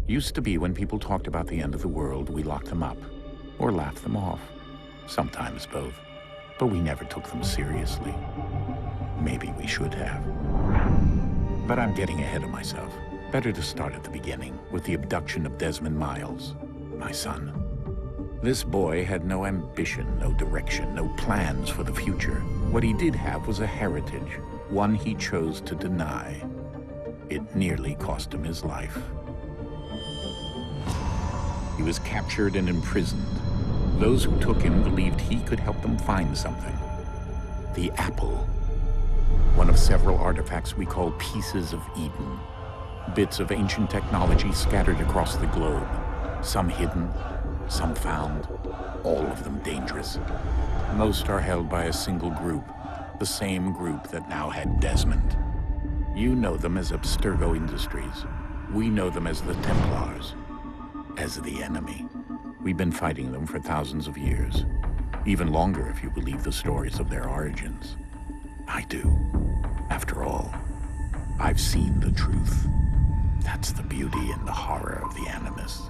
Used to be when people talked about the end of the world, we locked them up. Or laughed them off. Sometimes both. But we never took them seriously. Maybe we should have. But I'm getting ahead of myself. Better to start at the beginning, with the abduction of Desmond Miles, my son. This boy had no ambition, no direction, no plans for the future. What he did have was a heritage, one he chose to deny. It nearly cost him his life. He was captured and imprisoned. Those who took him believed he could help them find something. The apple. One of several artifacts we call pieces of Eden. Bits of ancient technology scattered across the globe. Some hidden, some found, all of them dangerous. Most are held by a single group, the same group that now had Desmond. You know them as Abstergo Industries. We know them as the Templars. As the enemy. We've been fighting them for thousands of years. Even longer if you believe the stories of their origins. I do. After all, I've seen the truth. That's the beauty and the horror of the Animus.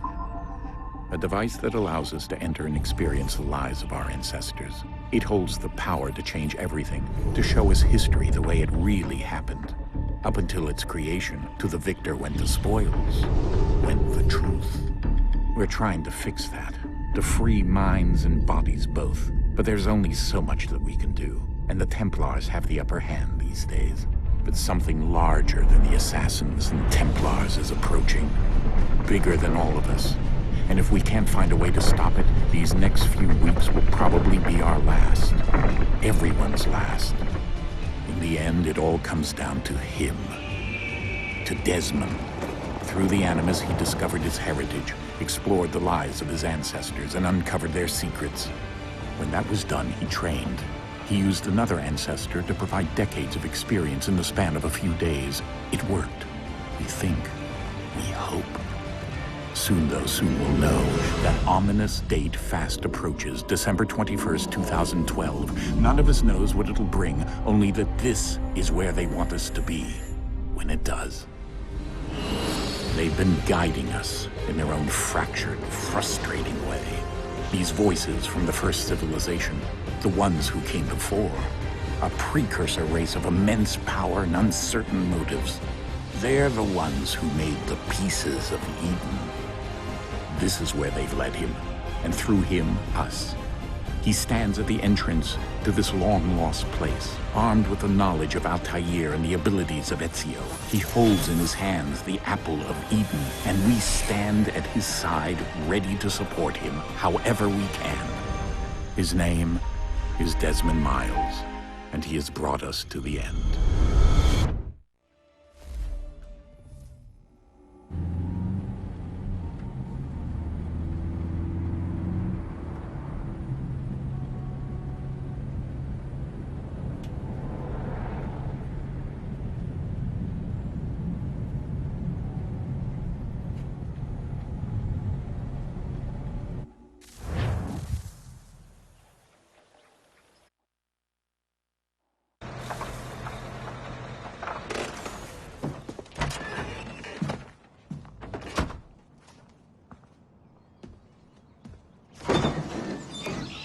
A device that allows us to enter and experience the lives of our ancestors. It holds the power to change everything, to show us history the way it really happened. Up until its creation, to the victor went the spoils, went the truth. We're trying to fix that, to free minds and bodies both. But there's only so much that we can do, and the Templars have the upper hand these days. But something larger than the Assassins and Templars is approaching, bigger than all of us. And if we can't find a way to stop it, these next few weeks will probably be our last. Everyone's last. In the end, it all comes down to him. To Desmond. Through the Animus, he discovered his heritage, explored the lives of his ancestors, and uncovered their secrets. When that was done, he trained. He used another ancestor to provide decades of experience in the span of a few days. It worked. We think. We hope. Soon, though, soon we'll know. That ominous date fast approaches, December 21st, 2012. None of us knows what it'll bring, only that this is where they want us to be, when it does. They've been guiding us in their own fractured, frustrating way. These voices from the first civilization, the ones who came before, a precursor race of immense power and uncertain motives. They're the ones who made the pieces of Eden. This is where they've led him, and through him, us. He stands at the entrance to this long-lost place, armed with the knowledge of Altair and the abilities of Ezio. He holds in his hands the apple of Eden, and we stand at his side, ready to support him however we can. His name is Desmond Miles, and he has brought us to the end.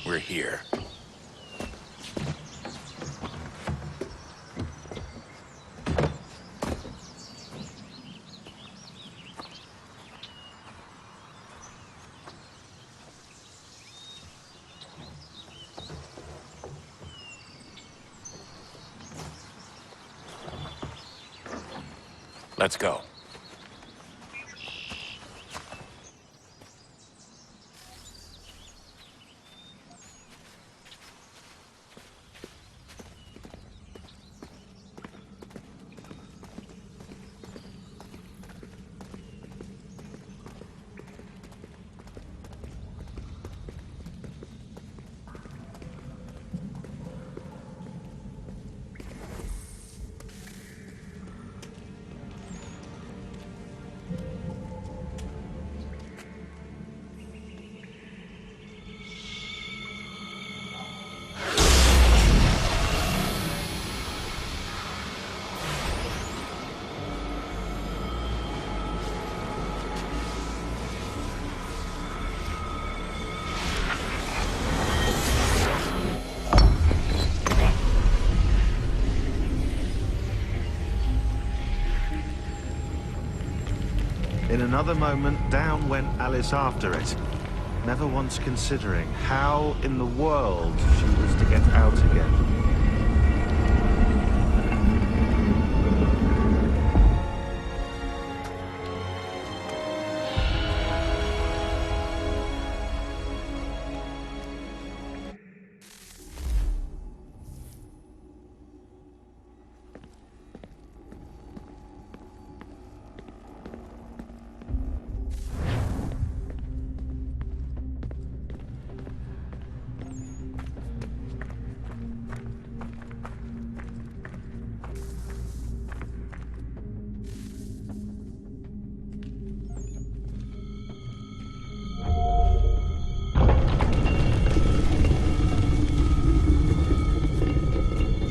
We're here. Let's go. another moment, down went Alice after it, never once considering how in the world she was to get out again.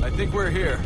I think we're here.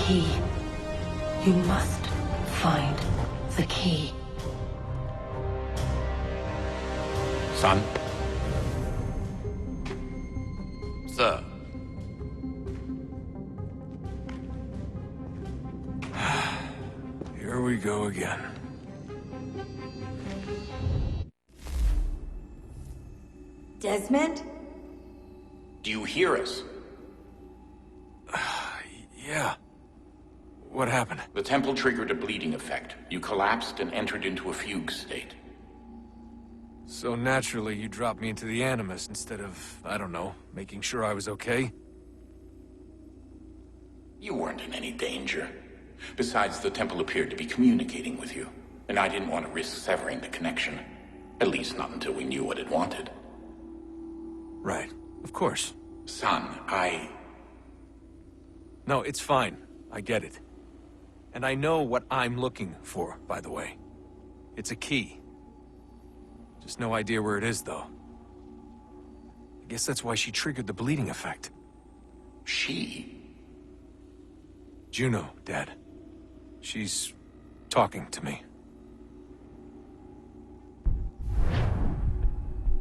Key. You must find the key. Son? Sir. Here we go again. Desmond? Do you hear us? Yeah. What happened? The temple triggered a bleeding effect. You collapsed and entered into a fugue state. So naturally, you dropped me into the Animus instead of, I don't know, making sure I was okay? You weren't in any danger. Besides, the temple appeared to be communicating with you, and I didn't want to risk severing the connection. At least not until we knew what it wanted. Right. Of course. Son, No, it's fine. I get it. And I know what I'm looking for, by the way. It's a key. Just no idea where it is, though. I guess that's why she triggered the bleeding effect. She? Juno, Dad. She's talking to me.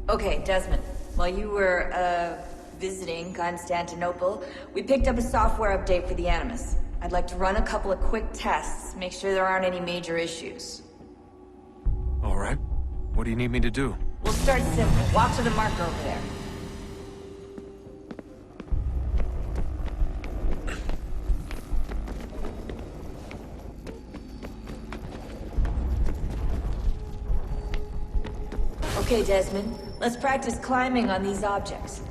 Okay, Desmond. While you were, visiting Constantinople, we picked up a software update for the Animus. I'd like to run a couple of quick tests, make sure there aren't any major issues. All right. What do you need me to do? We'll start simple. Walk to the marker over there. Okay, Desmond. Let's practice climbing on these objects.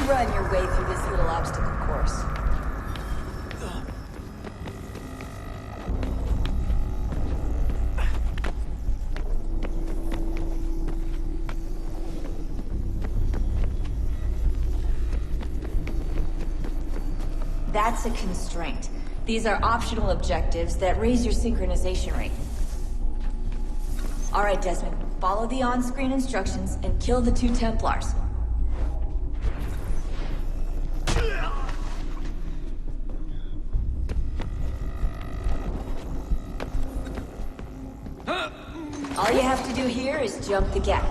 run your way through this little obstacle course. That's a constraint. These are optional objectives that raise your synchronization rate. Alright, Desmond. Follow the on-screen instructions and kill the 2 Templars. All you have to do here is jump the gap.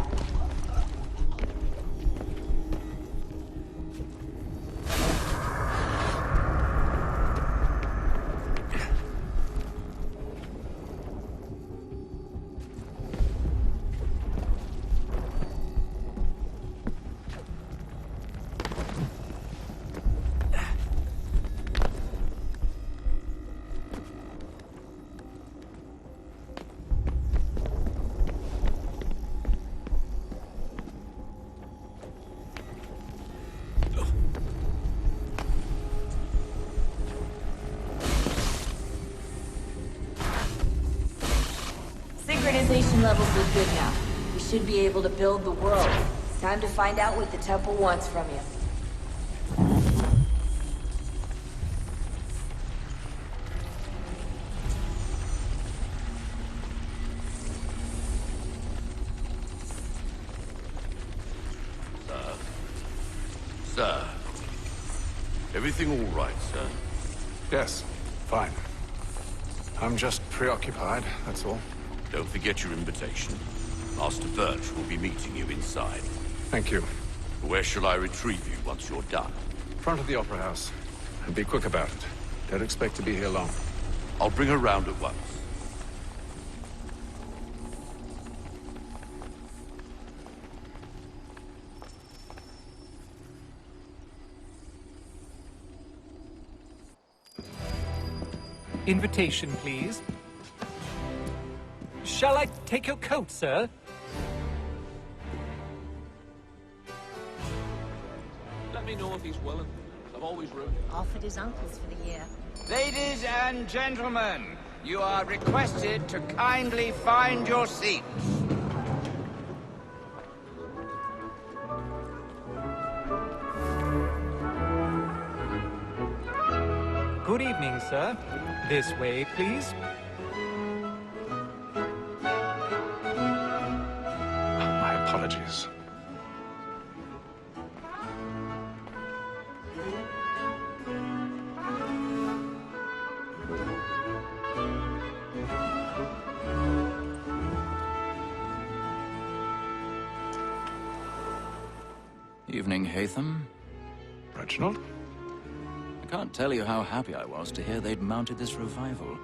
Synchronization levels look good now. We should be able to build the world. It's time to find out what the temple wants from you. Sir. Everything all right, sir? Yes, fine. I'm just preoccupied, that's all. Don't forget your invitation. Master Birch will be meeting you inside. Thank you. Where shall I retrieve you once you're done? Front of the Opera House. And be quick about it. Don't expect to be here long. I'll bring her round at once. Invitation, please. Shall I take your coat, sir? Let me know if he's willing. I'm always room. Offered his uncles for the year. Ladies and gentlemen, you are requested to kindly find your seats. Good evening, sir. This way, please. My apologies. Evening, Haytham. Reginald? I can't tell you how happy I was to hear they'd mounted this revival.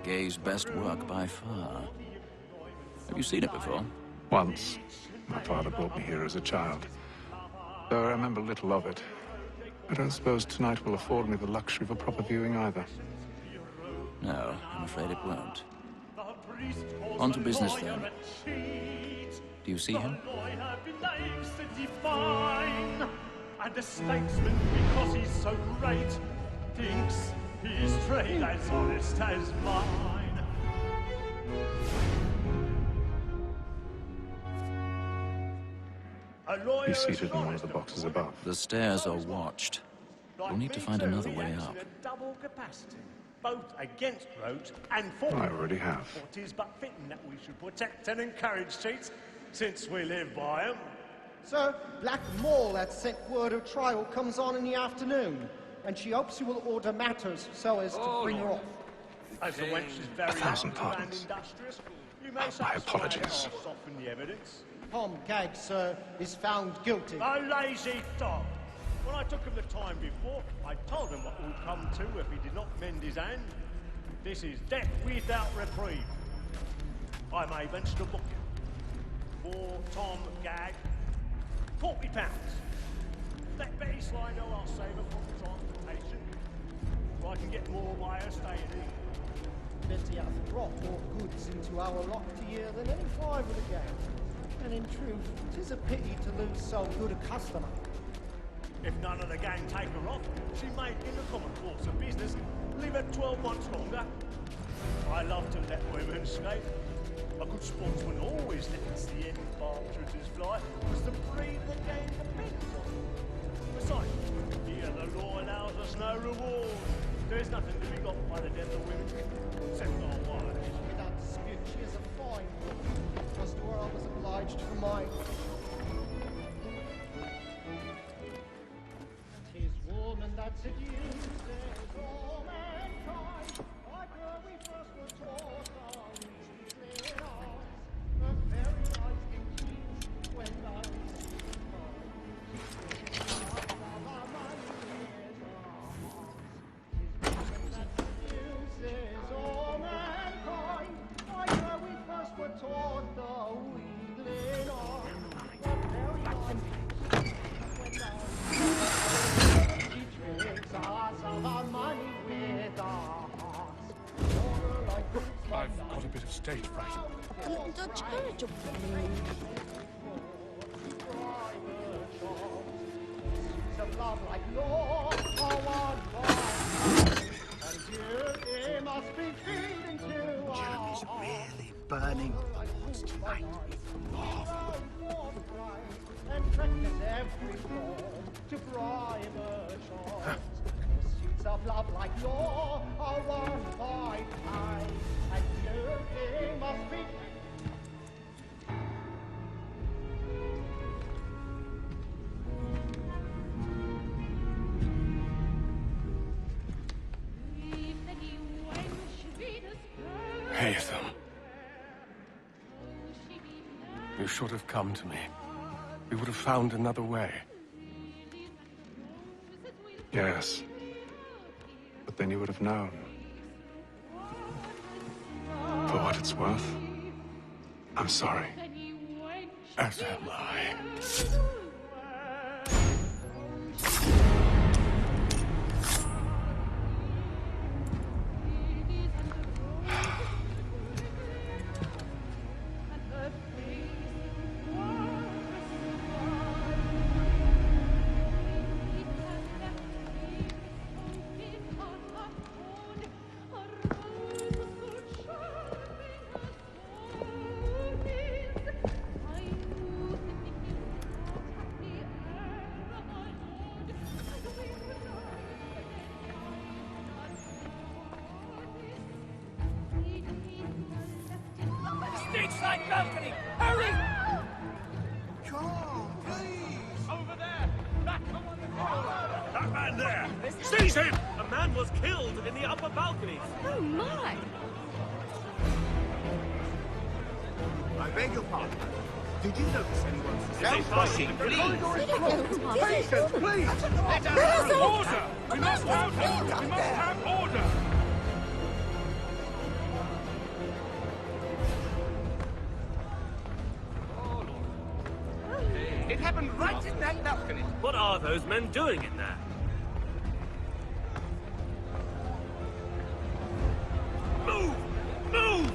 Gay's best work by far. Have you seen it before? Once. My father brought me here as a child. Though I remember little of it. I don't suppose tonight will afford me the luxury of a proper viewing either. No, I'm afraid it won't. On to business, then. Do you see him? And the statesman, because he's so great, thinks his trade as honest as mine. He's seated in one of the boxes above. The stairs are watched. We'll need to find another way up. Double capacity, both against roads and for. I already have. It is but fitting that we should protect and encourage cheats, since we live by them. Sir, Black Mall had sent word her trial comes on in the afternoon, and she hopes you will order matters so as to bring her off. As the wench is very 1,000 active and pardons. industrious, you may My apologies. soften the evidence. Tom Gag, sir, is found guilty. A lazy dog! When I took him the time before, I told him what would come to if he did not mend his hand. This is death without reprieve. I may venture to book him. For Tom Gag, £40. Let Betty Slide know I'll save her from transportation, so I can get more by her staying here. Betty hath brought more goods into our locked year than any five of the gang. And in truth, 'tis a pity to lose so good a customer. If none of the gang take her off, she may, in the common course of business, leave her 12 months longer. I love to let women skate. A good sportsman always lets the end partridges fly, because the breed of the game depends on it. Besides, here the law allows us no reward. There is nothing to be got by the death of women, except our wives. Without dispute, she is a fine woman. As to her, I was obliged for mine. 'Tis woman that seduces all mankind. Like her we first were taught our reasoning arts. The very eyes can keep when those I've got a bit of stage fright. A little Dutch carriage up of love like law, and you must be feeding to Jeremy's really burning towards tonight. and practice every form to bribe a child. Pursuits of love like law are won by time, and you must be. Haytham. You should have come to me. We would have found another way. Yes. But then you would have known. For what it's worth, I'm sorry. As am I. Stage-side balcony! Hurry! Come, please! Over there! That man there! Seize him! A man was killed in the upper balcony. Oh, my! I beg your pardon. Did you notice anyone? No pushing, please! Patience, please! Let us have order! We must have order! We must have order! It happened right in that balcony. What are those men doing in there? Move! Move!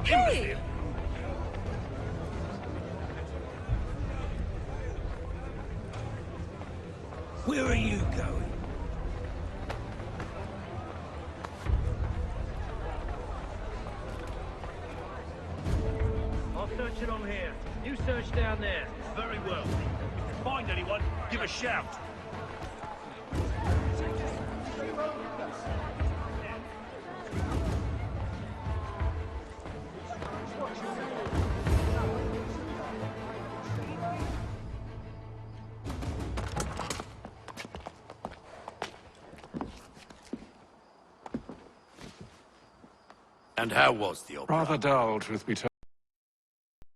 Hey! Where are you going? I'll search it on here. You search down there. Very well. If you find anyone, give a shout. And how was the opera? Rather dull, truth be told.